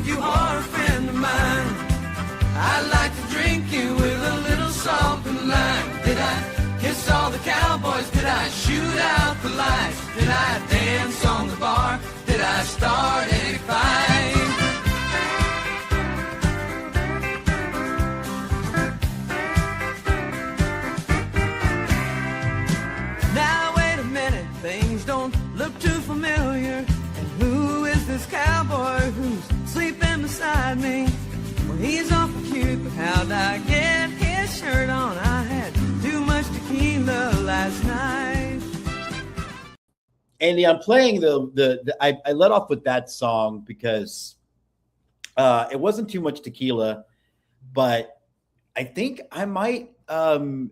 you are a friend of mine. I'd like to drink you with a little salt and lime. Did I kiss all the cowboys? Did I shoot out the lights? Did I dance on the bar? Did I start a fight? Now wait a minute, things don't look too familiar. And who is this cowboy who's sleeping beside me? Well, he's awful cute, but how'd I get his shirt on? I had too much tequila last night. Andy, I'm playing I let off with that song because it wasn't too much tequila, but I think I might have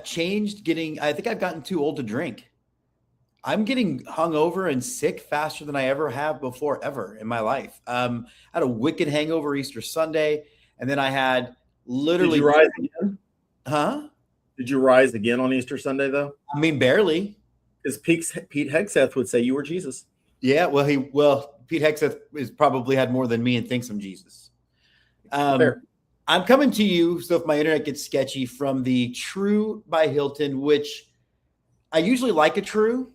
changed I think I've gotten too old to drink. I'm getting hungover and sick faster than I ever have before, ever in my life. I had a wicked hangover Easter Sunday, and then I had literally. Did you rise again? Huh? Did you rise again on Easter Sunday, though? I mean, barely. Because Pete Hegseth would say you were Jesus. Yeah, Pete Hegseth has probably had more than me and thinks I'm Jesus. Fair. I'm coming to you, so if my internet gets sketchy, from the True by Hilton, which I usually like a True,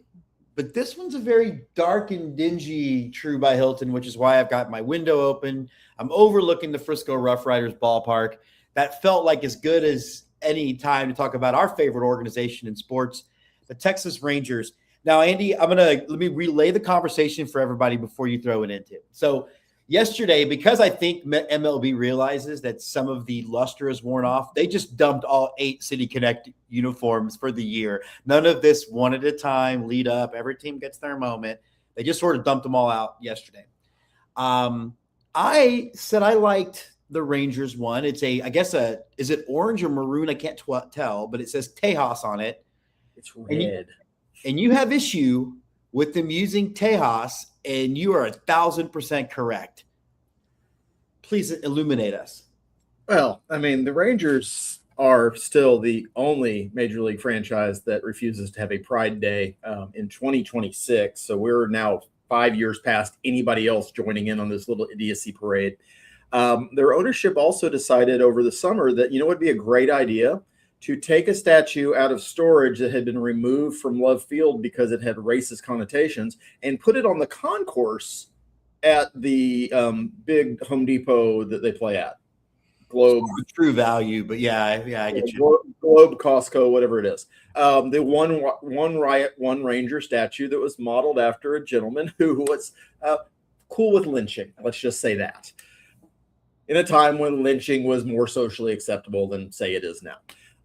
but this one's a very dark and dingy True by Hilton, which is why I've got my window open. I'm overlooking the Frisco Rough Riders ballpark. That felt like as good as any time to talk about our favorite organization in sports, the Texas Rangers. Now, Andy, let me relay the conversation for everybody before you throw it into. So yesterday, because I think MLB realizes that some of the luster is worn off, they just dumped all 8 City Connect uniforms for the year. None of this one at a time, lead up. Every team gets their moment. They just sort of dumped them all out yesterday. I said I liked the Rangers one. It's is it orange or maroon? I can't tell, but it says Tejas on it. It's red. And you have issue with them using Tejas, and you are 1,000% correct. Please illuminate us. Well, I mean, the Rangers are still the only Major League franchise that refuses to have a Pride Day in 2026. So we're now 5 years past anybody else joining in on this little idiocy parade. Their ownership also decided over the summer that, it would be a great idea to take a statue out of storage that had been removed from Love Field because it had racist connotations and put it on the concourse at the big Home Depot that they play at. Globe. True value, but yeah, I get you. Globe, Costco, whatever it is. The one Ranger statue that was modeled after a gentleman who was cool with lynching. Let's just say that. In a time when lynching was more socially acceptable than, say, it is now.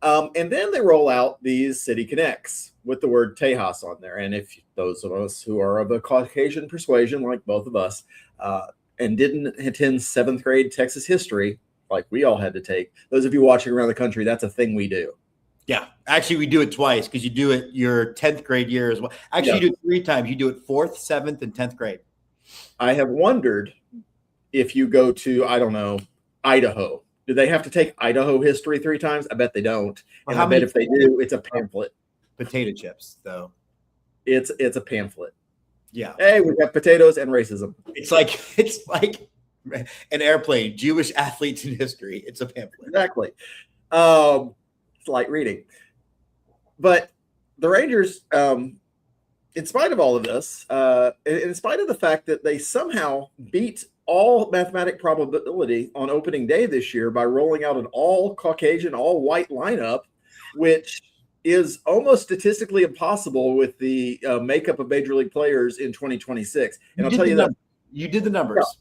And then they roll out these City Connects with the word Tejas on there. And if those of us who are of a Caucasian persuasion, like both of us, and didn't attend 7th grade Texas history, like we all had to take, those of you watching around the country, that's a thing we do. Yeah. Actually, we do it twice because you do it your 10th grade year as well. Actually, You do it 3 times. You do it 4th, 7th, and 10th grade. I have wondered if you go to, I don't know, Idaho, do they have to take Idaho history 3 times? I bet they don't. And I bet if they do, it's a pamphlet. Potato chips, though. It's a pamphlet. Yeah. Hey, we got potatoes and racism. It's like an airplane, Jewish athletes in history. It's a pamphlet. Exactly. It's light reading. But the Rangers, in spite of all of this, in spite of the fact that they somehow beat all mathematic probability on opening day this year by rolling out an all Caucasian, all white lineup, which is almost statistically impossible with the makeup of major league players in 2026. And I'll tell you that you did the numbers. Yeah,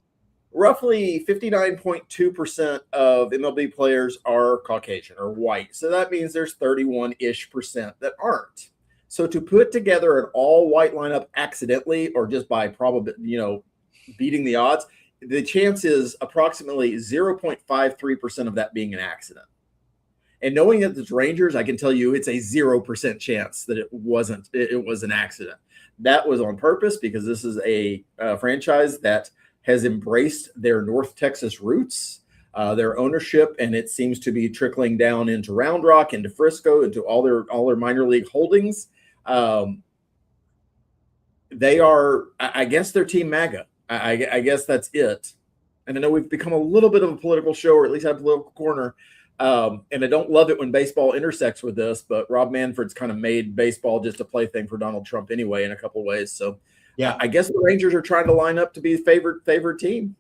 roughly 59.2% of MLB players are Caucasian or white. So that means there's 31-ish% that aren't. So to put together an all white lineup accidentally or just by beating the odds, the chance is approximately 0.53% of that being an accident. And knowing that it's Rangers, I can tell you it's a 0% chance that it was an accident. That was on purpose because this is a franchise that has embraced their North Texas roots, their ownership, and it seems to be trickling down into Round Rock, into Frisco, into all their minor league holdings. They are, I guess, they're Team MAGA. I guess that's it. And I know we've become a little bit of a political show, or at least have a political corner. And I don't love it when baseball intersects with this, but Rob Manfred's kind of made baseball just a plaything for Donald Trump anyway, in a couple of ways. So yeah, I guess the Rangers are trying to line up to be the favorite team.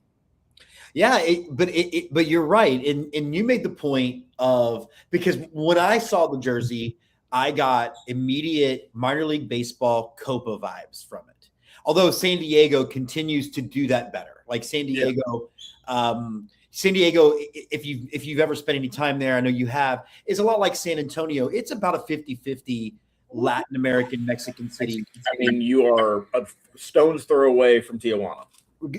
Yeah, but you're right, and you made the point of, because when I saw the jersey, I got immediate minor league baseball Copa vibes from it. Although San Diego continues to do that better, like San Diego. San Diego, if you've ever spent any time there, I know you have, is a lot like San Antonio. It's about a 50-50 Latin American Mexican city. I mean, you are a stone's throw away from Tijuana.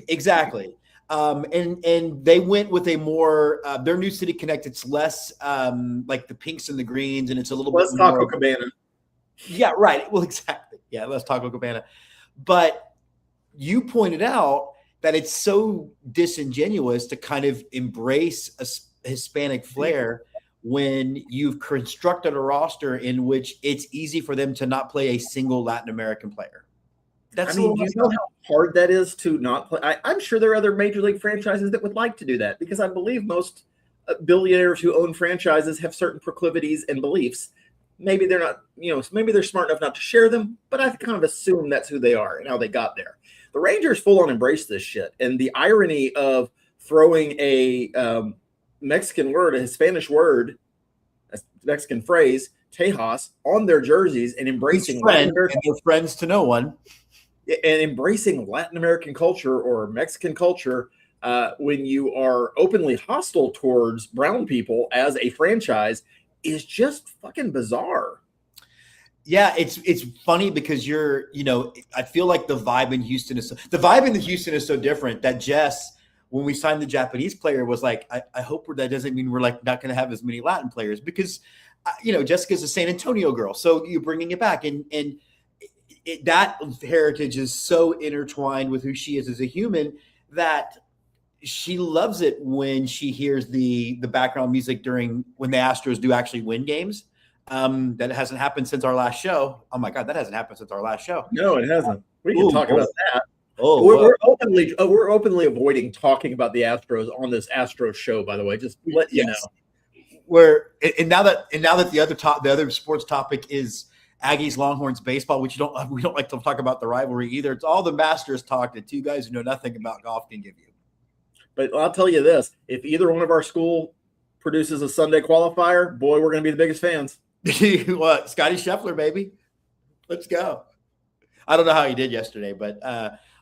Exactly. And they went with a more their new city connect. It's less like the pinks and the greens, and it's a little less bit Taco more, Cabana. Yeah, right. Well, exactly. Yeah, less Taco Cabana. But you pointed out that it's so disingenuous to kind of embrace a Hispanic flair when you've constructed a roster in which it's easy for them to not play a single Latin American player. I mean, do you know how hard that is to not play? I'm sure there are other major league franchises that would like to do that, because I believe most billionaires who own franchises have certain proclivities and beliefs. Maybe they're not, maybe they're smart enough not to share them, but I kind of assume that's who they are and how they got there. The Rangers full on embrace this shit. And the irony of throwing a Mexican word, a Spanish word, a Mexican phrase, Tejas, on their jerseys and embracing and they're friends to no one. And embracing Latin American culture or Mexican culture when you are openly hostile towards brown people as a franchise is just fucking bizarre. Yeah, it's funny because I feel like the vibe in Houston is so different that Jess, when we signed the Japanese player, was like, I hope that doesn't mean we're like not going to have as many Latin players, because Jessica's a San Antonio girl, so you're bringing it back, and that heritage is so intertwined with who she is as a human that she loves it when she hears the background music when the Astros do actually win games. That hasn't happened since our last show. Oh my God, that hasn't happened since our last show. No, it hasn't. We can talk about that. We're openly avoiding talking about the Astros on this Astros show, by the way. Just let you know. And now that the other sports topic is Aggies Longhorns baseball, which we don't like to talk about the rivalry either. It's all the Masters talk that two guys who know nothing about golf can give you. But I'll tell you this: if either one of our school produces a Sunday qualifier, boy, we're going to be the biggest fans. What? Scotty Scheffler, baby. Let's go. I don't know how he did yesterday, but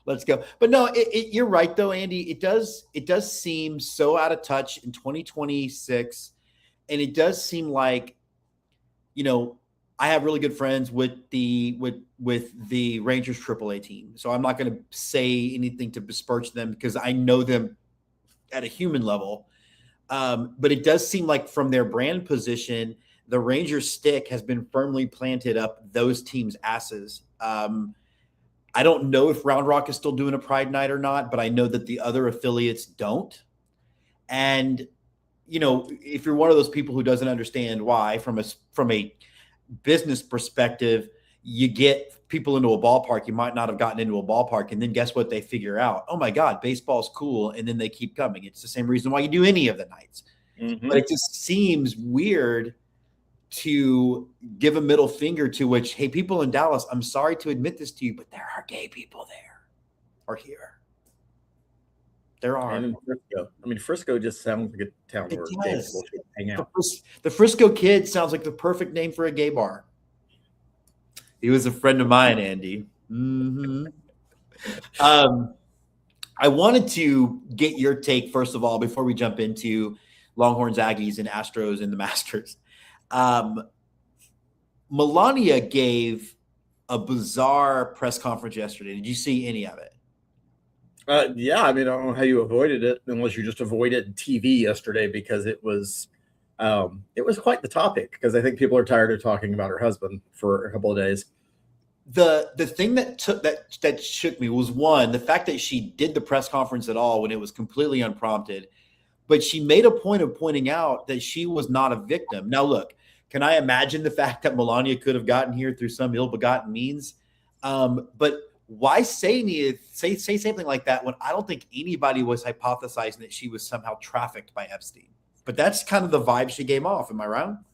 let's go. But no, you're right though, Andy. It does seem so out of touch in 2026, and it does seem like, I have really good friends with the Rangers AAA team, so I'm not going to say anything to besmirch them because I know them at a human level. But it does seem like from their brand position, the Rangers stick has been firmly planted up those teams' asses. I don't know if Round Rock is still doing a Pride Night or not, but I know that the other affiliates don't. And, if you're one of those people who doesn't understand why, from a business perspective, you get people into a ballpark you might not have gotten into a ballpark, and then guess what they figure out? Oh my God, baseball's cool, and then they keep coming. It's the same reason why you do any of the nights. Mm-hmm. But it just seems weird to give a middle finger to which, hey, people in Dallas, I'm sorry to admit this to you, but there are gay people there or here. There are. And in Frisco. Frisco just sounds like a town where gay people should hang out. The Frisco Kid sounds like the perfect name for a gay bar. He was a friend of mine, Andy. Mm-hmm. I wanted to get your take, first of all, before we jump into Longhorns, Aggies, and Astros and the Masters. Melania gave a bizarre press conference yesterday. Did you see any of it? Yeah, I don't know how you avoided it unless you just avoided TV yesterday, because it was quite the topic, because I think people are tired of talking about her husband for a couple of days. The thing that shook me was, one, the fact that she did the press conference at all when it was completely unprompted, but she made a point of pointing out that she was not a victim. Now, look, can I imagine the fact that Melania could have gotten here through some ill-begotten means? But why say something like that when I don't think anybody was hypothesizing that she was somehow trafficked by Epstein? But that's kind of the vibe she gave off. Am I wrong?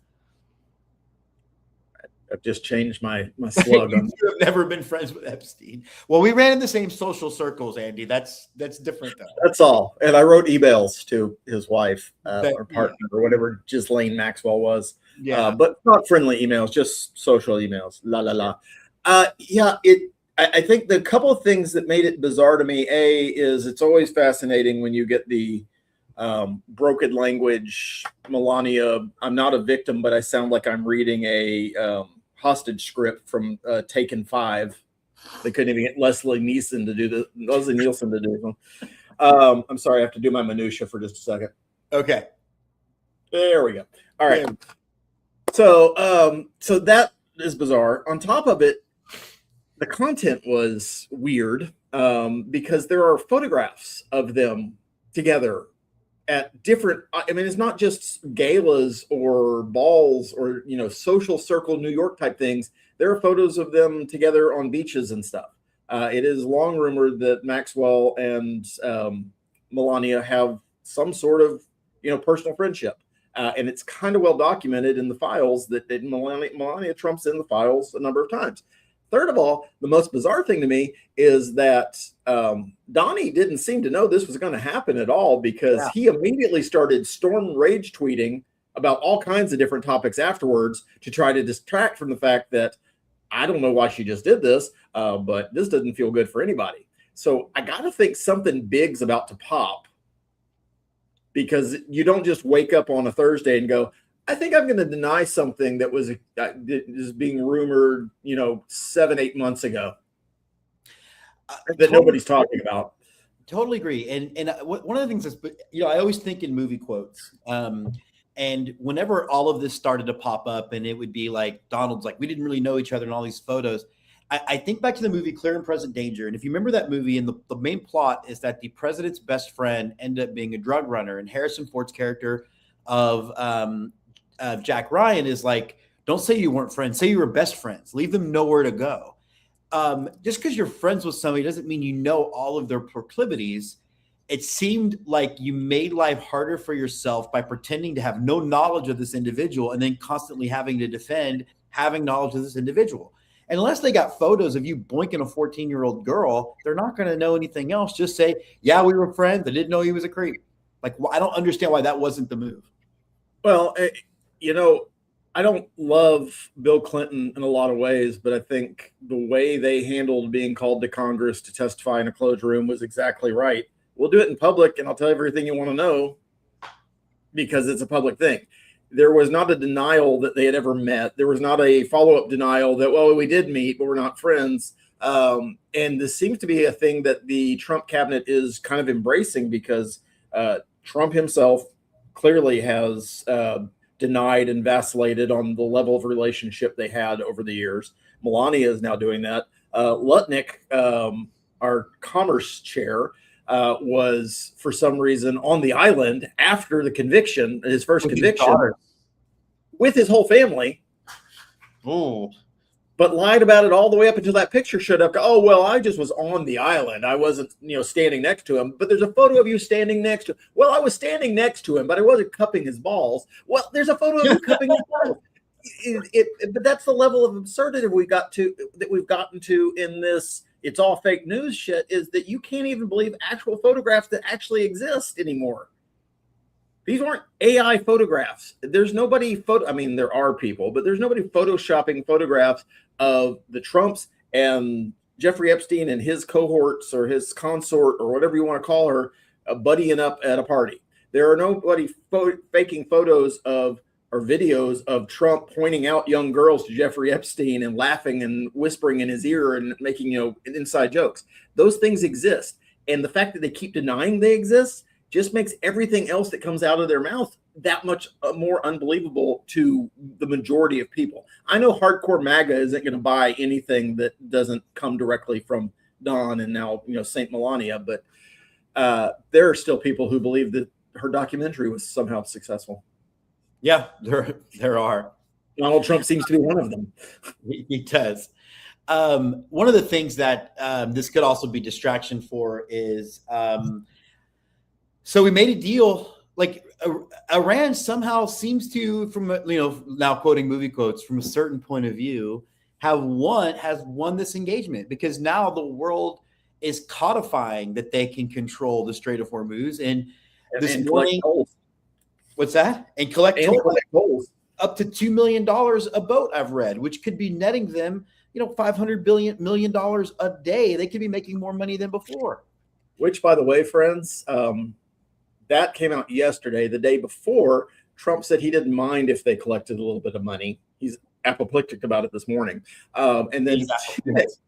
I've just changed my slug on. You have never been friends with Epstein. Well, we ran in the same social circles, Andy. That's different though. That's all. And I wrote emails to his wife or partner or whatever Ghislaine Maxwell was. Yeah, but not friendly emails, just social emails. La la la. I think the couple of things that made it bizarre to me, is it's always fascinating when you get the broken language. Melania, I'm not a victim, but I sound like I'm reading a hostage script from Taken 5. They couldn't even get Leslie Nielsen to do this. I'm sorry, I have to do my minutia for just a second. Okay. There we go. All right. So that is bizarre. On top of it, the content was weird because there are photographs of them together at different, it's not just galas or balls or, social circle New York type things. There are photos of them together on beaches and stuff. It is long rumored that Maxwell and Melania have some sort of, personal friendship. And it's kind of well documented in the files that Melania Trump's in the files a number of times. Third of all, the most bizarre thing to me is that Donnie didn't seem to know this was going to happen at all, because he immediately started storm rage tweeting about all kinds of different topics afterwards to try to distract from the fact that I don't know why she just did this, but this doesn't feel good for anybody. So I got to think something big's about to pop, because you don't just wake up on a Thursday and go, I think I'm going to deny something that was is being rumored, 7-8 months ago that nobody's talking about. Totally agree. And one of the things is, I always think in movie quotes. And whenever all of this started to pop up, and it would be like Donald's like, we didn't really know each other in all these photos. I think back to the movie Clear and Present Danger. And if you remember that movie, and the main plot is that the president's best friend ended up being a drug runner, and Harrison Ford's character of Jack Ryan is like, don't say you weren't friends, say you were best friends, leave them nowhere to go. Just because you're friends with somebody doesn't mean you know all of their proclivities. It seemed like you made life harder for yourself by pretending to have no knowledge of this individual and then constantly having to defend having knowledge of this individual. And unless they got photos of you boinking a 14-year-old girl, they're not going to know anything else. Just say, yeah, we were friends. I didn't know he was a creep. Like, I don't understand why that wasn't the move. Well, I don't love Bill Clinton in a lot of ways, but I think the way they handled being called to Congress to testify in a closed room was exactly right. We'll do it in public, and I'll tell you everything you want to know because it's a public thing. There was not a denial that they had ever met. There was not a follow-up denial that, well, we did meet, but we're not friends. And this seems to be a thing that the Trump cabinet is kind of embracing, because Trump himself clearly has denied and vacillated on the level of relationship they had over the years. Melania is now doing that. Lutnick, our commerce chair, was for some reason on the island after the conviction, his first conviction, with his whole family. Oh, but lied about it all the way up until that picture showed up. Oh, well, I just was on the island. I wasn't, standing next to him. But there's a photo of you standing next to him. Well, I was standing next to him, but I wasn't cupping his balls. Well, there's a photo of you cupping his balls. But that's the level of absurdity we've gotten to in this it's all fake news shit, is that you can't even believe actual photographs that actually exist anymore. These aren't AI photographs. There's nobody there are people, but there's nobody photoshopping photographs of the Trumps and Jeffrey Epstein and his cohorts or his consort or whatever you want to call her, buddying up at a party. There are nobody faking photos of or videos of Trump pointing out young girls to Jeffrey Epstein and laughing and whispering in his ear and making, inside jokes. Those things exist. And the fact that they keep denying they exist just makes everything else that comes out of their mouth that much more unbelievable to the majority of people. I know hardcore MAGA isn't going to buy anything that doesn't come directly from Don and now, Saint Melania, but there are still people who believe that her documentary was somehow successful. Yeah, there are. Donald Trump seems to be one of them. He does. One of the things that this could also be distraction for is so we made a deal. Like Iran somehow seems to, from now quoting movie quotes, from a certain point of view, has won this engagement, because now the world is codifying that they can control the Strait of Hormuz. And this morning, what's that? And collect tolls up to $2 million a boat, I've read, which could be netting them, $500 million a day. They could be making more money than before. Which, by the way, friends, that came out yesterday. The day before, Trump said he didn't mind if they collected a little bit of money. He's apoplectic about it this morning. And then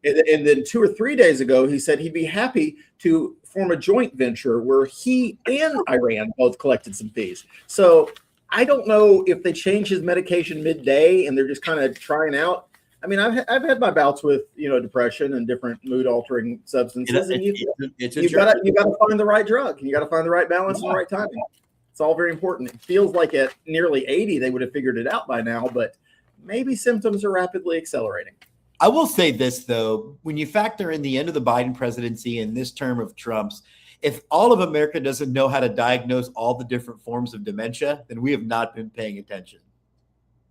2 or 3 days ago, he said he'd be happy to form a joint venture where he and Iran both collected some fees. So I don't know if they change his medication midday and they're just kind of trying out. I mean, I've had my bouts with depression and different mood altering substances, and you got to find the right drug. You got to find the right balance and the right timing. It's all very important. It feels like at nearly 80 they would have figured it out by now, but maybe symptoms are rapidly accelerating. I will say this, though, when you factor in the end of the Biden presidency and this term of Trump's, if all of America doesn't know how to diagnose all the different forms of dementia, then we have not been paying attention.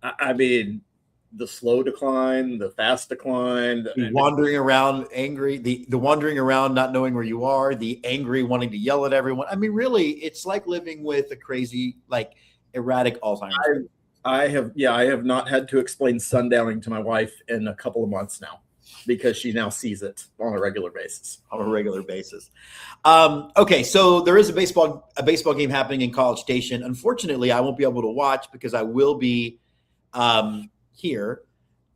I mean, the slow decline, the fast decline, the wandering around angry, the wandering around not knowing where you are, the angry wanting to yell at everyone. I mean, really, it's like living with a crazy, erratic Alzheimer's. I have not had to explain sundowning to my wife in a couple of months now, because she now sees it on a regular basis. Okay, so there is a baseball game happening in College Station. Unfortunately, I won't be able to watch because I will be here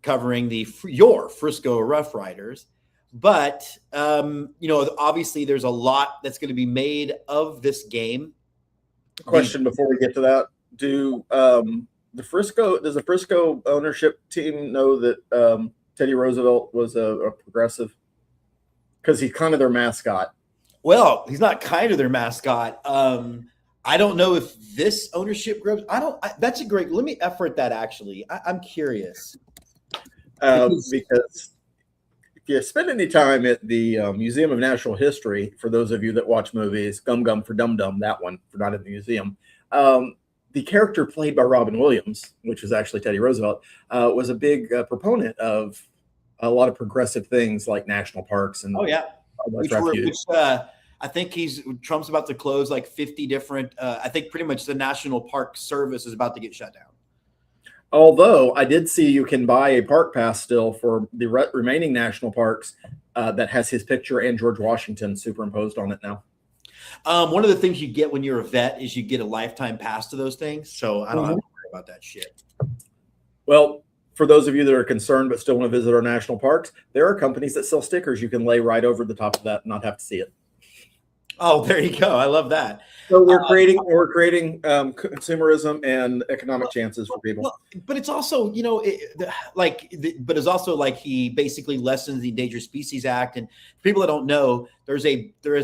covering your Frisco Rough Riders. But obviously there's a lot that's going to be made of this game. Question before we get to that: does the Frisco ownership team know that Teddy Roosevelt was a progressive? Because he's kind of their mascot. Well, he's not kind of their mascot. I don't know if this ownership group. That's a great. Let me effort that. Actually, I'm curious because if you spend any time at the Museum of Natural History, for those of you that watch movies, Gum Gum for Dum Dum, that one for not in the museum. The character played by Robin Williams, which was actually Teddy Roosevelt, was a big proponent of a lot of progressive things like national parks and I think Trump's about to close 50 different. I think pretty much the National Park Service is about to get shut down. Although I did see you can buy a park pass still for the remaining national parks that has his picture and George Washington superimposed on it now. One of the things you get when you're a vet is you get a lifetime pass to those things. So I don't have to worry about that shit. Well, for those of you that are concerned but still want to visit our national parks, there are companies that sell stickers you can lay right over the top of that and not have to see it. Oh, there you go. I love that. So we're creating consumerism and economic chances for people. Well, but it's also, but it's also he basically lessens the Endangered Species Act. And for people that don't know, there is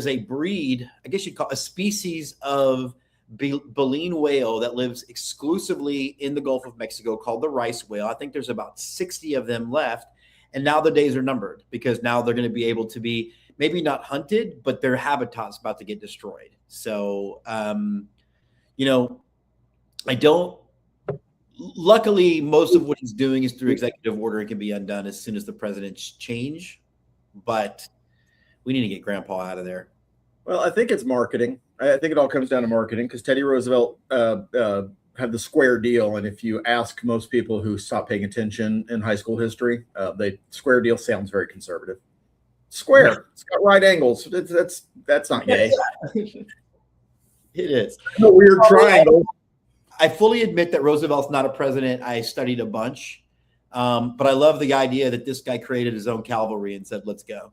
a breed, I guess you'd call a species of baleen whale that lives exclusively in the Gulf of Mexico called the rice whale. I think there's about 60 of them left. And now the days are numbered because now they're going to be able to be maybe not hunted, but their habitat's about to get destroyed. So, luckily, most of what he's doing is through executive order and can be undone as soon as the president's change. But we need to get Grandpa out of there. Well, I think it's marketing. I think it all comes down to marketing because Teddy Roosevelt had the square deal. And if you ask most people who stopped paying attention in high school history, the square deal sounds very conservative. Square. It's got right angles. That's not gay. It is. A weird triangle. I fully admit that Roosevelt's not a president I studied a bunch, but I love the idea that this guy created his own cavalry and said, "Let's go,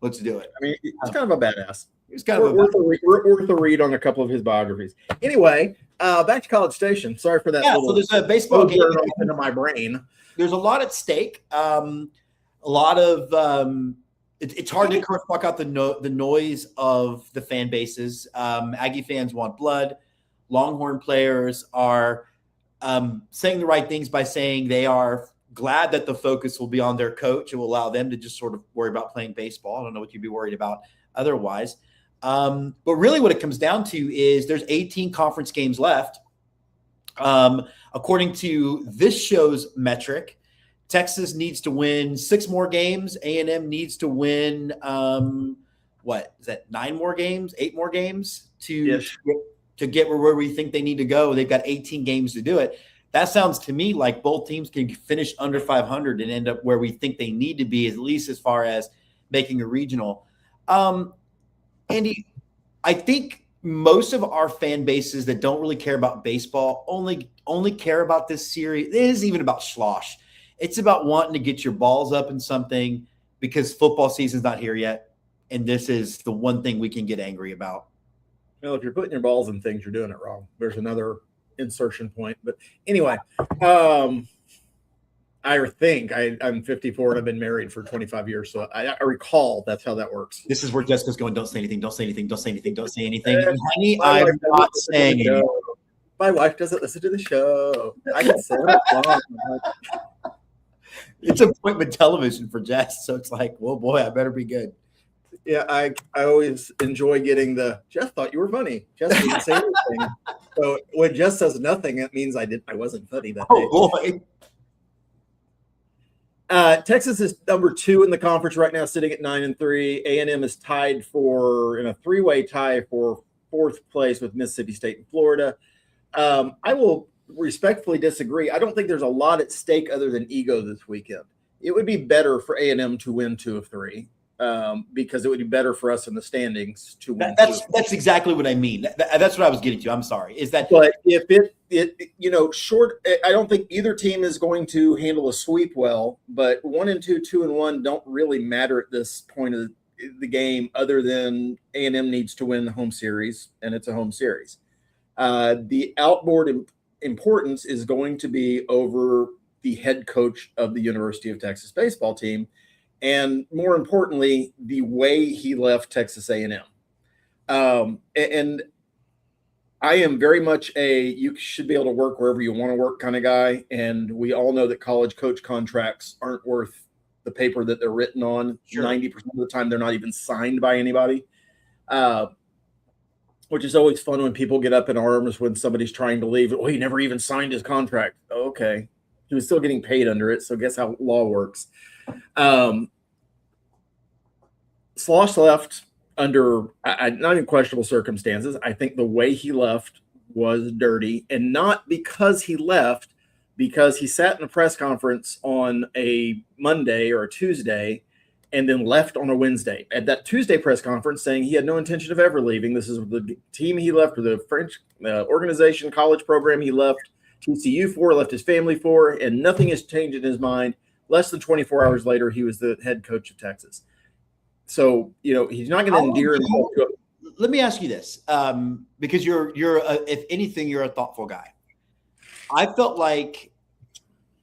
let's do it." I mean, he's kind of a badass. He's kind of worth a read on a couple of his biographies. Anyway, back to College Station. Sorry for that. So there's a baseball game into my brain. There's a lot at stake. A lot of it's hard to of course block out the noise of the fan bases. Aggie fans want blood. Longhorn players are saying the right things by saying they are glad that the focus will be on their coach. It will allow them to just sort of worry about playing baseball. I don't know what you'd be worried about otherwise. But really what it comes down to is there's 18 conference games left. According to this show's metric, Texas needs to win 6 more games. A&M needs to win, what is that, 9 more games, 8 more games to get where we think they need to go. They've got 18 games to do it. That sounds to me like both teams can finish under 500 and end up where we think they need to be, at least as far as making a regional. Andy, I think most of our fan bases that don't really care about baseball only care about this series. It isn't even about slosh. It's about wanting to get your balls up in something because football season's not here yet. And this is the one thing we can get angry about. Well, if you're putting your balls in things, you're doing it wrong. There's another insertion point. But anyway, I think I'm 54 and I've been married for 25 years. So I recall that's how that works. This is where Jessica's going, don't say anything, don't say anything, don't say anything, don't say anything. Honey, I'm not saying anything. My wife doesn't listen to the show. I can say it. It's appointment television for Jess. So it's like, well, boy, I better be good. Yeah, I always enjoy getting the Jess thought you were funny. Jess didn't say anything. So when Jess says nothing, it means I wasn't funny that day. Oh boy. Texas is number 2 in the conference right now, sitting at 9-3. A&M is tied in a 3-way tie for 4th place with Mississippi State and Florida. I will respectfully disagree. I don't think there's a lot at stake other than ego this weekend. It would be better for A&M to win 2 of 3. Because it would be better for us in the standings to win. That's exactly what I mean. That's what I was getting to. I'm sorry. Is that? But if it short, I don't think either team is going to handle a sweep well. But 1 and 2, 2 and 1 don't really matter at this point of the game, other than A&M needs to win the home series, and it's a home series. The outboard importance is going to be over the head coach of the University of Texas baseball team. And more importantly, the way he left Texas A&M. And I am very much you should be able to work wherever you want to work kind of guy. And we all know that college coach contracts aren't worth the paper that they're written on. Sure. 90% of the time, they're not even signed by anybody, which is always fun when people get up in arms when somebody's trying to leave. Oh, he never even signed his contract. Okay. He was still getting paid under it. So guess how law works. Slosh left under not in questionable circumstances. I think the way he left was dirty, and not because he left, because he sat in a press conference on a Monday or a Tuesday and then left on a Wednesday. At that Tuesday press conference saying he had no intention of ever leaving. This is the team he left, or the French organization, college program he left TCU for, left his family for, and nothing has changed in his mind. Less than 24 hours later, he was the head coach of Texas. So, he's not going to endear himself to it. Let me ask you this, because if anything, you're a thoughtful guy. I felt like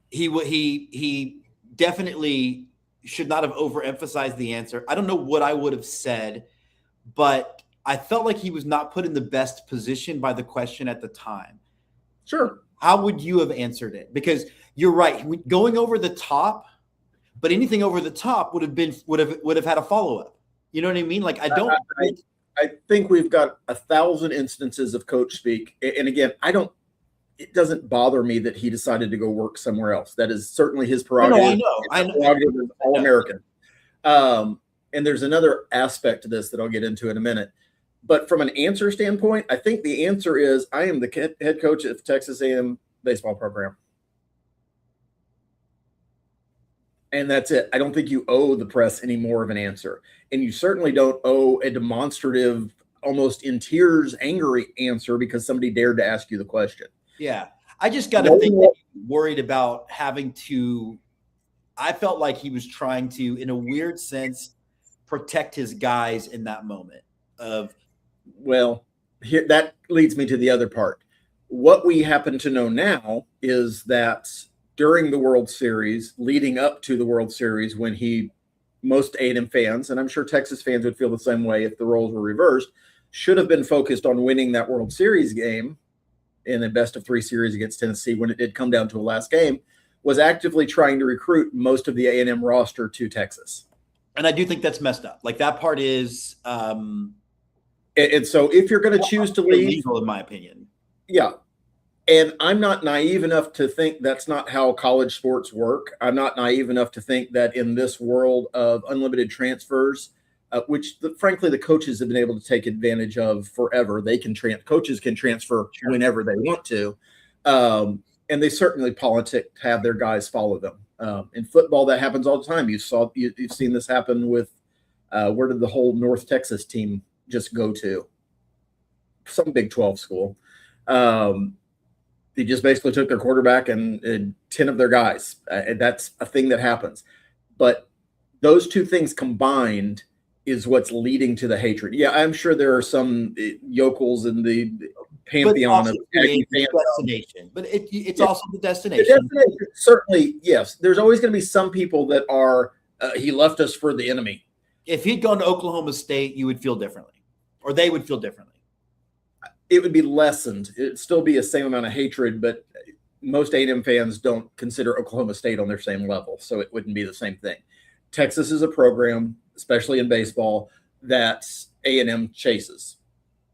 he definitely should not have overemphasized the answer. I don't know what I would have said, but I felt like he was not put in the best position by the question at the time. Sure. How would you have answered it? Because you're right, going over the top, but anything over the top would have had a follow-up. You know what I mean? Like, I think we've got 1,000 instances of coach speak. And again, it doesn't bother me that he decided to go work somewhere else. That is certainly his prerogative. No, I know. Prerogative is All-American. And there's another aspect to this that I'll get into in a minute. But from an answer standpoint, I think the answer is I am the head coach of Texas A&M baseball program. And that's it. I don't think you owe the press any more of an answer. And you certainly don't owe a demonstrative, almost in tears, angry answer because somebody dared to ask you the question. Yeah. I just got to think that he's worried about having to – I felt like he was trying to, in a weird sense, protect his guys in that moment of – well, here that leads me to the other part. What we happen to know now is that during the World Series, leading up to the World Series, when most A&M fans, and I'm sure Texas fans would feel the same way if the roles were reversed, should have been focused on winning that World Series game in the best-of-3 series against Tennessee when it did come down to a last game, was actively trying to recruit most of the A&M roster to Texas. And I do think that's messed up. Like that part is and so if you're going to choose to leave, illegal in my opinion. Yeah. And I'm not naive enough to think that's not how college sports work. I'm not naive enough to think that in this world of unlimited transfers, which frankly the coaches have been able to take advantage of forever, coaches can transfer whenever they want to, and they certainly politic to have their guys follow them. In football, that happens all the time. You've seen this happen with where did the whole North Texas team just go to? Some Big 12 school. They just basically took their quarterback and 10 of their guys. That's a thing that happens. But those two things combined is what's leading to the hatred. Yeah, I'm sure there are some yokels in the pantheon of destination. But it's also the destination. The destination. Certainly, yes. There's always going to be some people that are, he left us for the enemy. If he'd gone to Oklahoma State, you would feel differently. Or they would feel differently. It would be lessened. It'd still be the same amount of hatred, but most A&M fans don't consider Oklahoma State on their same level, so it wouldn't be the same thing. Texas is a program, especially in baseball, that A&M chases.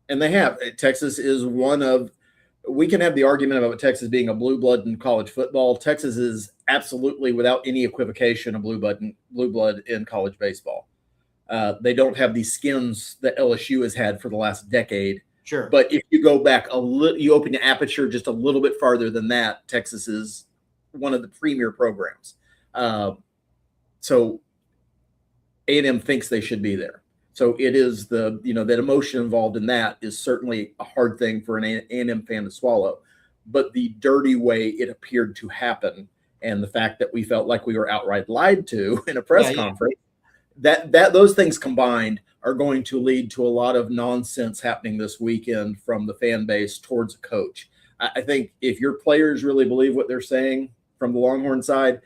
And they have. Texas is one of – we can have the argument about Texas being a blue blood in college football. Texas is absolutely, without any equivocation, a blue blood in college baseball. They don't have these skins that LSU has had for the last decade. Sure. But if you go back a little, you open the aperture just a little bit farther than that, Texas is one of the premier programs. So A&M thinks they should be there. So it is that emotion involved in that is certainly a hard thing for an A&M fan to swallow. But the dirty way it appeared to happen and the fact that we felt like we were outright lied to in a press conference, that those things combined are going to lead to a lot of nonsense happening this weekend from the fan base towards a coach. I think if your players really believe what they're saying from the Longhorn side,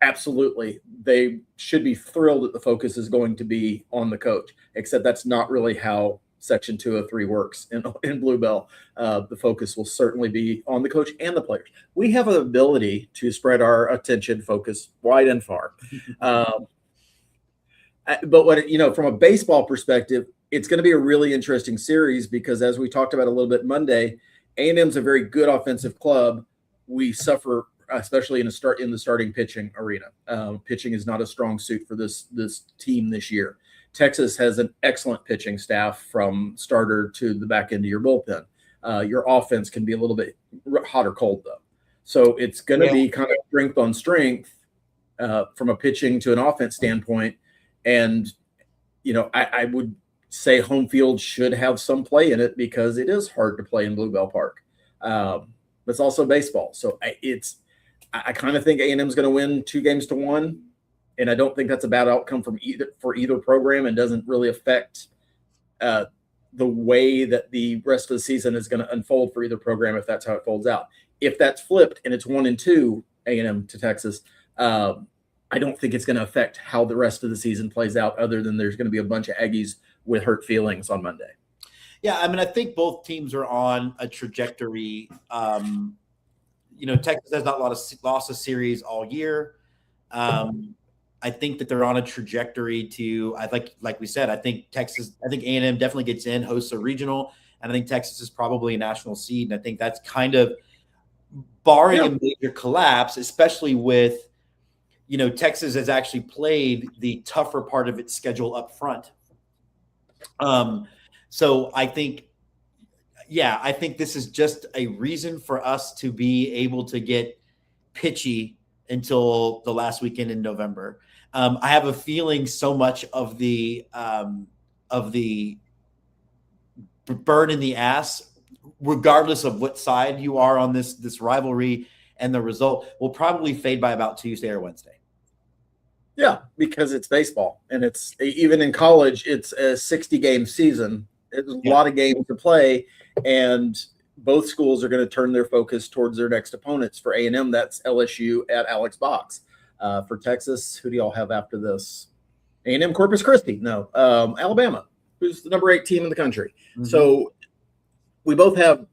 absolutely, they should be thrilled that the focus is going to be on the coach, except that's not really how Section 203 works in Bluebell. The focus will certainly be on the coach and the players. We have an ability to spread our attention focus wide and far. But from a baseball perspective, it's going to be a really interesting series because, as we talked about a little bit Monday, A&M's a very good offensive club. We suffer, especially in the starting pitching arena. Pitching is not a strong suit for this team this year. Texas has an excellent pitching staff from starter to the back end of your bullpen. Your offense can be a little bit hot or cold though, so it's going to be kind of strength on strength from a pitching to an offense standpoint. And, I would say home field should have some play in it because it is hard to play in Bluebell Park. But it's also baseball. So I kind of think A&M is going to win 2-1. And I don't think that's a bad outcome for either program and doesn't really affect the way that the rest of the season is going to unfold for either program if that's how it folds out. If that's flipped and it's 1-2 A&M to Texas, I don't think it's going to affect how the rest of the season plays out other than there's going to be a bunch of Aggies with hurt feelings on Monday. Yeah, I mean, I think both teams are on a trajectory. Texas has not lost a series all year. I think that they're on a trajectory to, like we said, I think A&M definitely gets in, hosts a regional, and I think Texas is probably a national seed. And I think that's kind of barring a major collapse, especially with, Texas has actually played the tougher part of its schedule up front. So I think this is just a reason for us to be able to get pitchy until the last weekend in November. I have a feeling so much of the burn in the ass, regardless of what side you are on this rivalry and the result, will probably fade by about Tuesday or Wednesday. Yeah, because it's baseball, and it's even in college, it's a 60-game season. It's a lot of games to play, and both schools are going to turn their focus towards their next opponents. For A&M, that's LSU at Alex Box. For Texas, who do y'all have after this? A&M Corpus Christi. No, Alabama, who's the number 8 team in the country. Mm-hmm. So we both have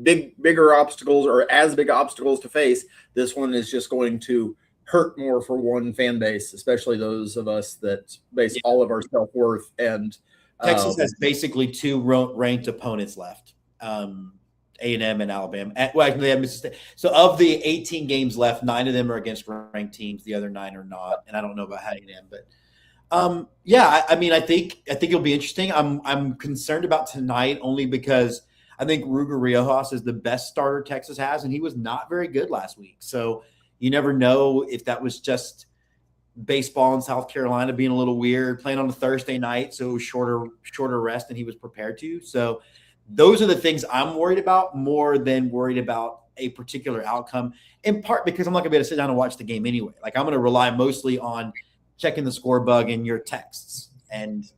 bigger obstacles or as big obstacles to face. This one is just going to hurt more for one fan base, especially those of us that base all of our self-worth. And Texas has basically two ranked opponents left. A&M and Alabama. Well, they have Mississippi State. So of the 18 games left, 9 of them are against ranked teams. The other 9 are not. And I don't know about A&M, but I mean, I think it'll be interesting. I'm concerned about tonight only because I think Ruger Riojas is the best starter Texas has, and he was not very good last week. So you never know if that was just baseball in South Carolina being a little weird, playing on a Thursday night, so shorter rest than he was prepared to. So those are the things I'm worried about more than worried about a particular outcome, in part because I'm not going to be able to sit down and watch the game anyway. Like, I'm going to rely mostly on checking the score bug and your texts. And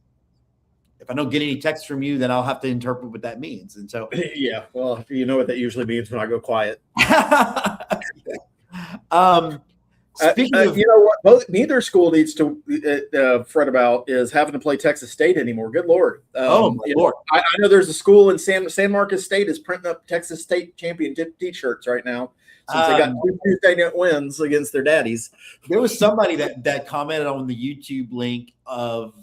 if I don't get any texts from you, then I'll have to interpret what that means. And so, yeah, well, you know what that usually means when I go quiet. Speaking of, you know what, neither school needs to fret about is having to play Texas State anymore. Good Lord. Lord. I know there's a school in San Marcos State is printing up Texas State championship T-shirts right now since they got 2 Tuesday night wins against their daddies. There was somebody that commented on the YouTube link of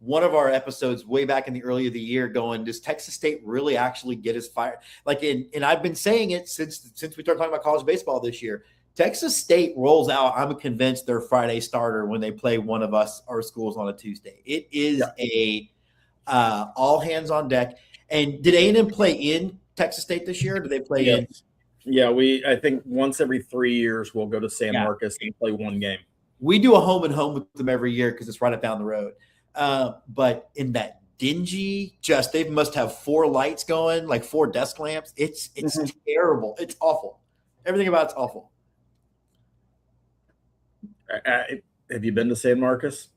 one of our episodes way back in the early of the year going, does Texas State really actually get us fired? Like, and I've been saying it since we started talking about college baseball this year. Texas State rolls out, I'm convinced, their Friday starter when they play one of our schools on a Tuesday. It is a all hands on deck. And did A&M play in Texas State this year? Or did they play in? Yeah, I think once every 3 years we'll go to San Marcos and play one game. We do a home and home with them every year because it's right up down the road. But in that dingy, they must have 4 lights going, like 4 desk lamps. It's terrible. It's awful. Everything about it's awful. Have you been to San Marcos?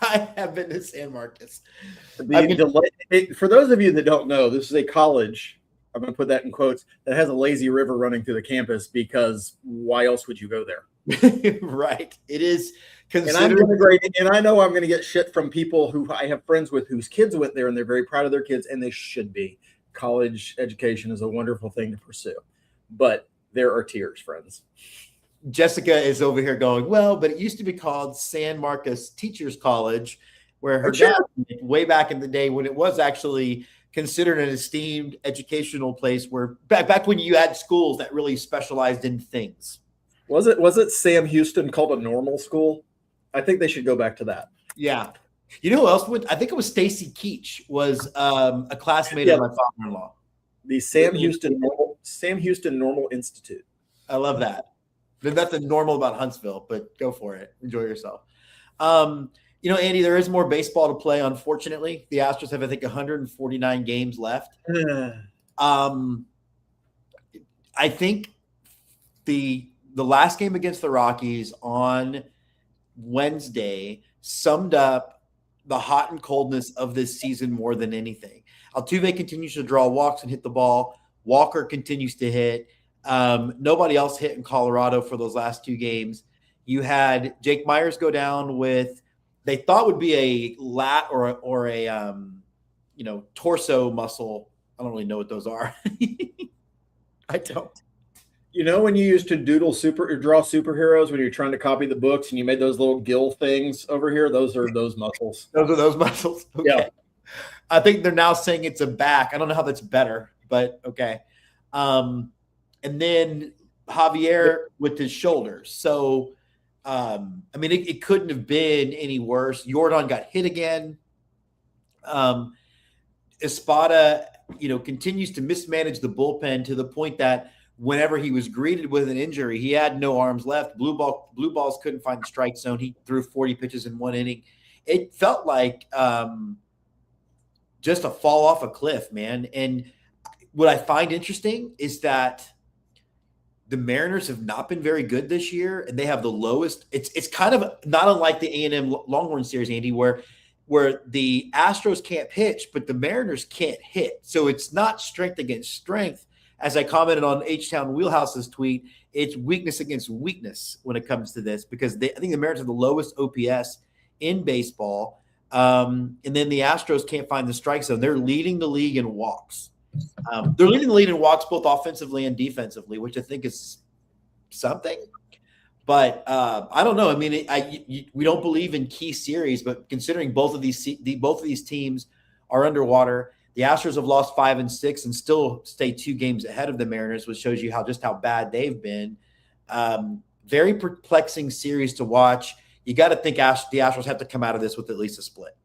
I have been to San Marcos. For those of you that don't know, this is a college, I'm going to put that in quotes, that has a lazy river running through the campus because why else would you go there? Right. It is considered. And I know I'm going to get shit from people who I have friends with whose kids went there and they're very proud of their kids, and they should be. College education is a wonderful thing to pursue. But there are tears, friends. Jessica is over here going, well, but it used to be called San Marcos Teachers College, where her dad, way back in the day when it was actually considered an esteemed educational place, where back when you had schools that really specialized in things. Was it Sam Houston called a normal school? I think they should go back to that. Yeah. You know who else went? I think it was Stacy Keach was a classmate of my father-in-law. The Sam Houston Normal Institute. I love that. There's nothing normal about Huntsville, but go for it. Enjoy yourself. Andy, there is more baseball to play, unfortunately. The Astros have, I think, 149 games left. I think the last game against the Rockies on Wednesday summed up the hot and coldness of this season more than anything. Altuve continues to draw walks and hit the ball. Walker continues to hit. Nobody else hit in Colorado for those last 2 games. You had Jake Myers go down with, they thought would be a lat or a torso muscle. I don't really know what those are. I don't. You know, when you used to draw superheroes when you're trying to copy the books and you made those little gill things over here, those are those muscles. Those are those muscles. Okay. Yeah. I think they're now saying it's a back. I don't know how that's better, but okay. And then Javier with his shoulders. So, it couldn't have been any worse. Jordan got hit again. Espada, continues to mismanage the bullpen to the point that whenever he was greeted with an injury, he had no arms left. Blue balls couldn't find the strike zone. He threw 40 pitches in 1 inning. It felt like just a fall off a cliff, man. And what I find interesting is that the Mariners have not been very good this year, and they have the lowest. It's kind of not unlike the A&M Longhorn series, Andy, where the Astros can't pitch, but the Mariners can't hit. So it's not strength against strength. As I commented on H-Town Wheelhouse's tweet, it's weakness against weakness when it comes to this, because I think the Mariners have the lowest OPS in baseball. And then the Astros can't find the strike zone. They're leading the league in walks. They're leading the lead in walks both offensively and defensively, which I think is something. But I don't know. I mean, we don't believe in key series, but considering both of these teams are underwater, the Astros have lost 5 and 6 and still stay 2 games ahead of the Mariners, which shows you how bad they've been. Very perplexing series to watch. You got to think the Astros have to come out of this with at least a split.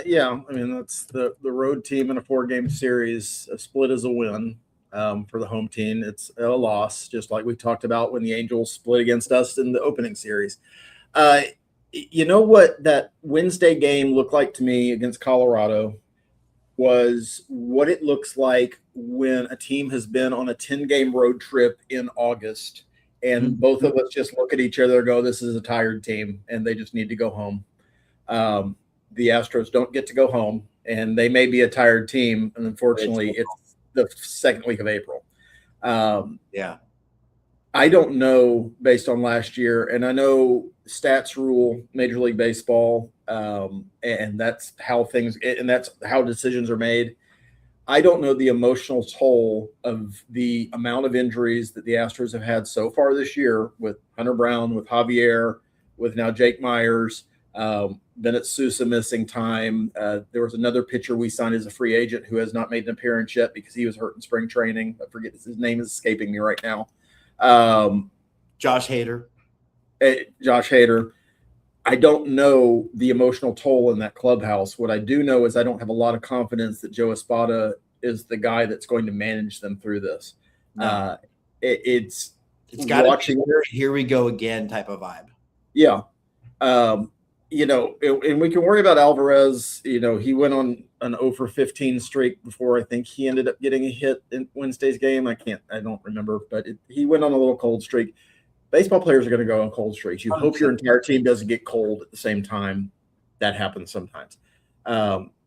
Yeah, I mean, that's the road team in a 4-game series. A split is a win. For the home team, it's a loss, just like we talked about when the Angels split against us in the opening series. You know what that Wednesday game looked like to me against Colorado was what it looks like when a team has been on a 10-game road trip in August, and both of us just look at each other and go, this is a tired team, and they just need to go home. The Astros don't get to go home, and they may be a tired team, and unfortunately, it's the second week of April. Yeah. I don't know based on last year, and I know stats rule Major League Baseball, and that's how decisions are made. I don't know the emotional toll of the amount of injuries that the Astros have had so far this year with Hunter Brown, with Javier, with now Jake Myers, Bennett Sousa missing time. There was another pitcher we signed as a free agent who has not made an appearance yet because he was hurt in spring training. I forget, his name is escaping me right now. Josh Hader. Josh Hader. I don't know the emotional toll in that clubhouse. What I do know is I don't have a lot of confidence that Joe Espada is the guy that's going to manage them through this. No. It's got to be here we go again type of vibe. Yeah. And we can worry about Alvarez. He went on an 0 for 15 streak before I think he ended up getting a hit in Wednesday's game. I don't remember, but he went on a little cold streak. Baseball players are going to go on cold streaks. You hope your entire team doesn't get cold at the same time. That happens sometimes.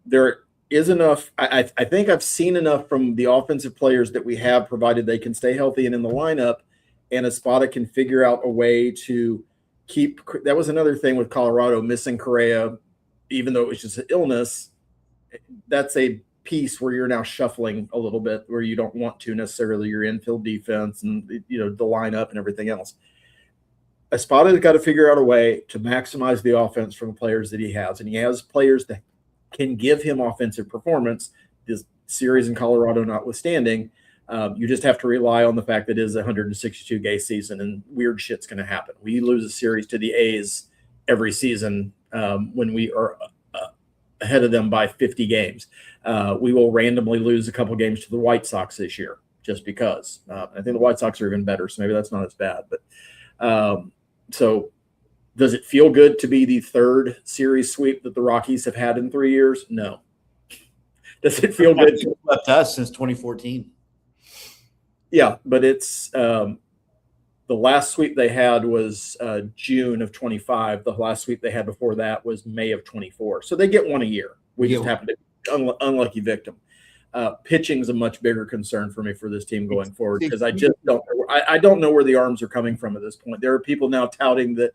There is enough. I think I've seen enough from the offensive players that we have, provided they can stay healthy and in the lineup, and Espada can figure out a way to keep. That was another thing with Colorado, missing Correa, even though it was just an illness. That's a piece where you're now shuffling a little bit, where you don't want to necessarily your infield defense and the lineup and everything else. Espada has got to figure out a way to maximize the offense from the players that he has, and he has players that can give him offensive performance. This series in Colorado notwithstanding, you just have to rely on the fact that it is a 162-game season, and weird shit's going to happen. We lose a series to the A's every season when we are ahead of them by 50 games. We will randomly lose a couple games to the White Sox this year just because. I think the White Sox are even better, so maybe that's not as bad. But so does it feel good to be the third series sweep that the Rockies have had in 3 years? No. Does it feel good? Left us since 2014. Yeah, but it's the last sweep they had was June of 25. The last sweep they had before that was May of 24. So they get one a year. We just happen to be unlucky victim. Pitching is a much bigger concern for me for this team going forward because I just don't know. I don't know where the arms are coming from at this point. There are people now touting that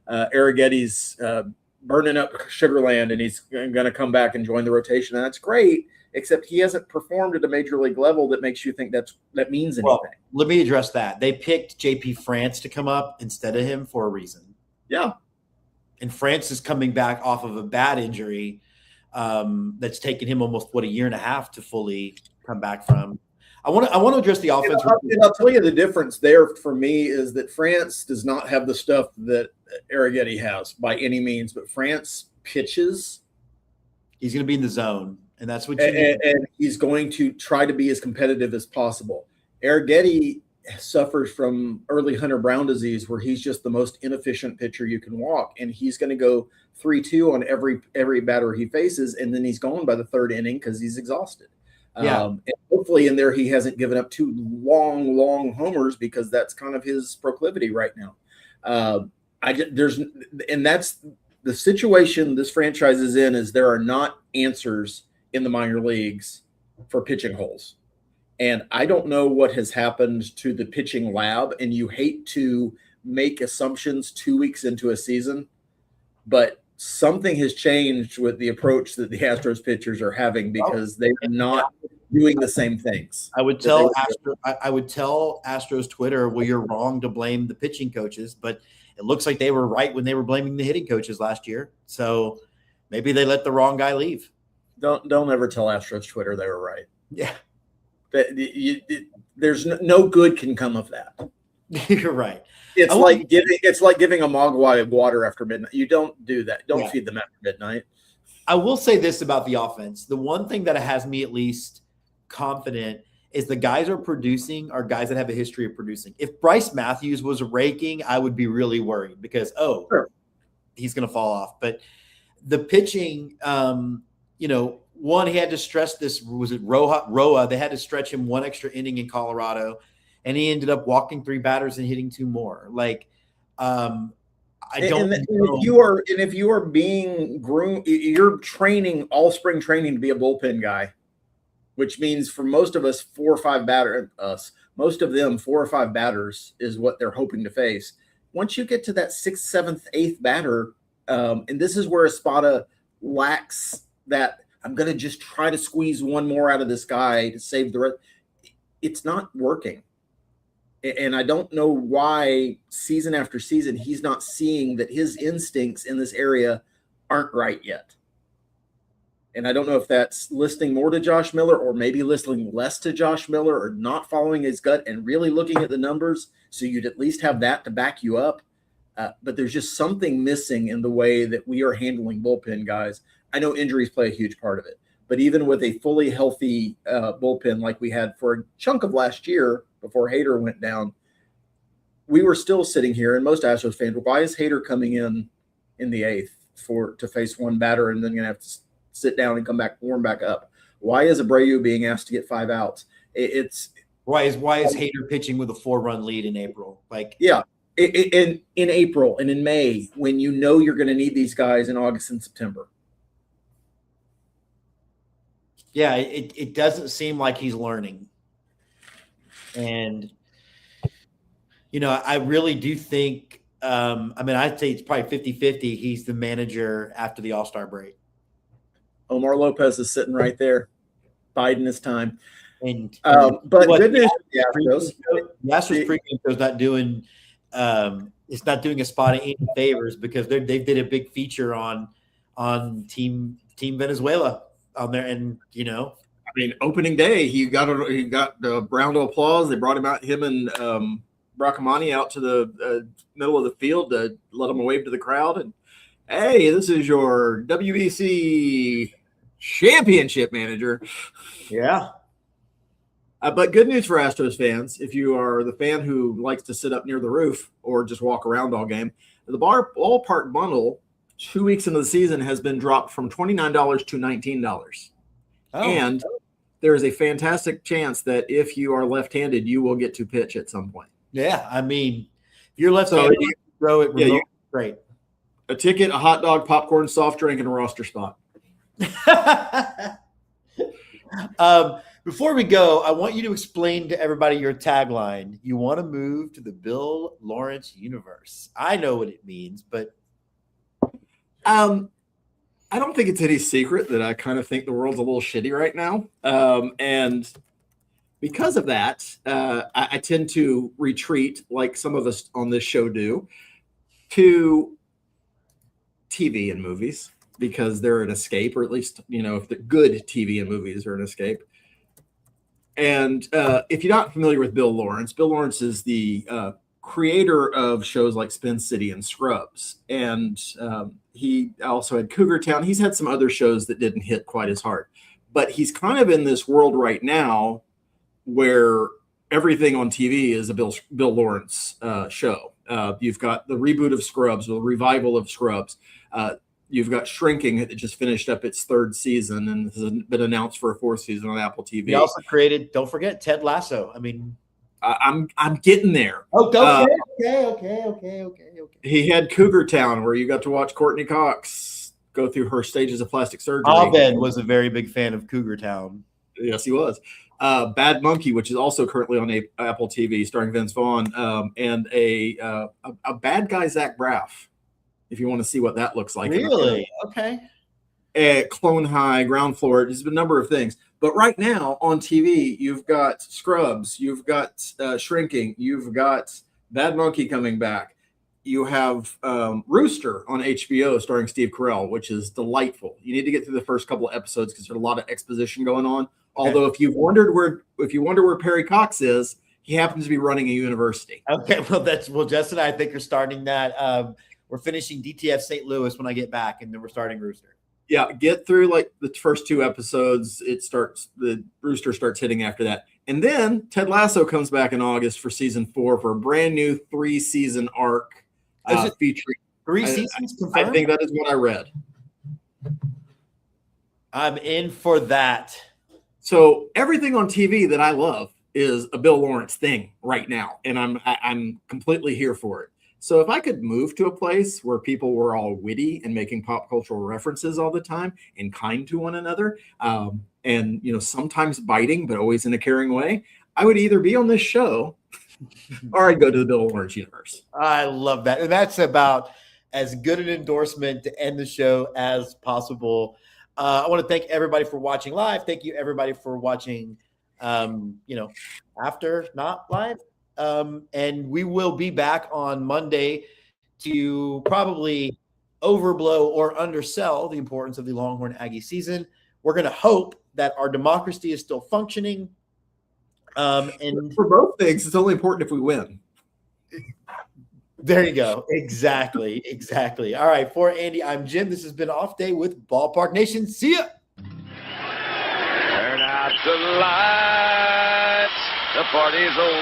Arrigetti's burning up Sugarland and he's going to come back and join the rotation. And that's great, except he hasn't performed at a major league level that makes you think that means anything. Well, let me address that. They picked JP France to come up instead of him for a reason. Yeah. And France is coming back off of a bad injury that's taken him almost a year and a half to fully come back from. I want to address the offense. I'll tell you the difference there for me is that France does not have the stuff that Arrighetti has by any means, but France pitches. He's going to be in the zone, and that's what you need. And he's going to try to be as competitive as possible. Arrighetti suffers from early Hunter Brown disease, where he's just the most inefficient pitcher you can walk, and he's going to go 3-2 on every batter he faces, and then he's gone by the third inning because he's exhausted. Yeah. And hopefully in there he hasn't given up 2 long homers because that's kind of his proclivity right now. That's the situation this franchise is in, is there are not answers in the minor leagues for pitching holes. And I don't know what has happened to the pitching lab, and you hate to make assumptions 2 weeks into a season, but something has changed with the approach that the Astros pitchers are having, because they're not doing the same things. I would tell Astros Twitter, well, you're wrong to blame the pitching coaches, but it looks like they were right when they were blaming the hitting coaches last year. So maybe they let the wrong guy leave. Don't ever tell Astros Twitter they were right. Yeah. There's no good can come of that. You're right. It's like giving a mogwai water after midnight. You don't do that. Don't feed them after midnight. I will say this about the offense. The one thing that has me at least confident is the guys are producing are guys that have a history of producing. If Bryce Matthews was raking, I would be really worried because, he's going to fall off. But the pitching, one, he had to stress this. Was it Roa? They had to stretch him one extra inning in Colorado, and he ended up walking 3 batters and hitting 2 more. Like, if you are being groomed, you're training all spring training to be a bullpen guy, which means for most of us, 4 or 5 most of them 4 or 5 batters is what they're hoping to face. Once you get to that 6th, 7th, 8th batter, and this is where Espada lacks that. I'm going to just try to squeeze one more out of this guy to save the rest. It's not working. And I don't know why season after season he's not seeing that his instincts in this area aren't right yet. And I don't know if that's listening more to Josh Miller or maybe listening less to Josh Miller or not following his gut and really looking at the numbers so you'd at least have that to back you up. But there's just something missing in the way that we are handling bullpen guys. I know injuries play a huge part of it, but even with a fully healthy bullpen like we had for a chunk of last year before Hader went down, we were still sitting here, and most Astros fans were, why is Hader coming in the 8th to face one batter and then going to have to sit down and come back, warm back up? Why is Abreu being asked to get 5 outs? Why is Hader pitching with a 4-run lead in April? In April and in May, when you know you're going to need these guys in August and September. Yeah, it doesn't seem like he's learning. And, I really do think I'd say it's probably 50-50. He's the manager after the All-Star break. Omar Lopez is sitting right there, biding his time. And but good news for the Astros pregame show's not doing it's not doing Espada any favors because they did a big feature on Team Venezuela on there, and opening day he got the round of applause. They brought him and Bracamani out to the middle of the field to let him wave to the crowd, and hey, this is your WBC championship manager. Yeah. But good news for Astros fans, if you are the fan who likes to sit up near the roof or just walk around all game, the ballpark bundle 2 weeks into the season has been dropped from $29 to $19. Oh. And there is a fantastic chance that if you are left-handed, you will get to pitch at some point. Yeah, if you're left-handed, you throw it. Yeah, great. A ticket, a hot dog, popcorn, soft drink, and a roster spot. Before we go, I want you to explain to everybody your tagline. You want to move to the Bill Lawrence universe. I know what it means, but I don't think it's any secret that I kind of think the world's a little shitty right now. And because of that, I tend to retreat, like some of us on this show do, to TV and movies because they're an escape, or at least, if the good TV and movies are an escape. And if you're not familiar with Bill Lawrence is the creator of shows like Spin City and Scrubs. And he also had Cougar Town. He's had some other shows that didn't hit quite as hard. But he's kind of in this world right now where everything on TV is a Bill Lawrence show. You've got the reboot of Scrubs, or the revival of Scrubs. You've got Shrinking that just finished up its 3rd season and has been announced for a 4th season on Apple TV. He also created, don't forget, Ted Lasso. I'm getting there. Oh, okay. He had Cougar Town, where you got to watch Courtney Cox go through her stages of plastic surgery. Abed was a very big fan of Cougar Town. Yes, he was. Bad Monkey, which is also currently on Apple TV, starring Vince Vaughn, and a bad guy, Zach Braff, if you want to see what that looks like. Really? Okay. Clone High, Ground Floor. There's been a number of things. But right now on TV, you've got Scrubs, you've got Shrinking, you've got Bad Monkey coming back. You have Rooster on HBO starring Steve Carell, which is delightful. You need to get through the first couple of episodes because there's a lot of exposition going on. Okay. Although if you wonder where Perry Cox is, he happens to be running a university. Okay, well, Justin and I think are starting that. We're finishing DTF St. Louis when I get back, and then we're starting Rooster. Yeah, get through like the first 2 episodes. The Rooster starts hitting after that. And then Ted Lasso comes back in August for season 4 for a brand new 3-season arc featuring 3 seasons confirmed? I think that is what I read. I'm in for that. So everything on TV that I love is a Bill Lawrence thing right now, and I'm completely here for it. So if I could move to a place where people were all witty and making pop cultural references all the time and kind to one another, and sometimes biting but always in a caring way, I would either be on this show or I'd go to the Bill Lawrence universe. I love that, and that's about as good an endorsement to end the show as possible. I want to thank everybody for watching live. Thank you everybody for watching after not live. And we will be back on Monday to probably overblow or undersell the importance of the Longhorn Aggie season. We're going to hope that our democracy is still functioning. And for both things, it's only important if we win. There you go. Exactly. All right. For Andy, I'm Jim. This has been Off Day with Ballpark Nation. See ya. Turn out the lights. The party's over.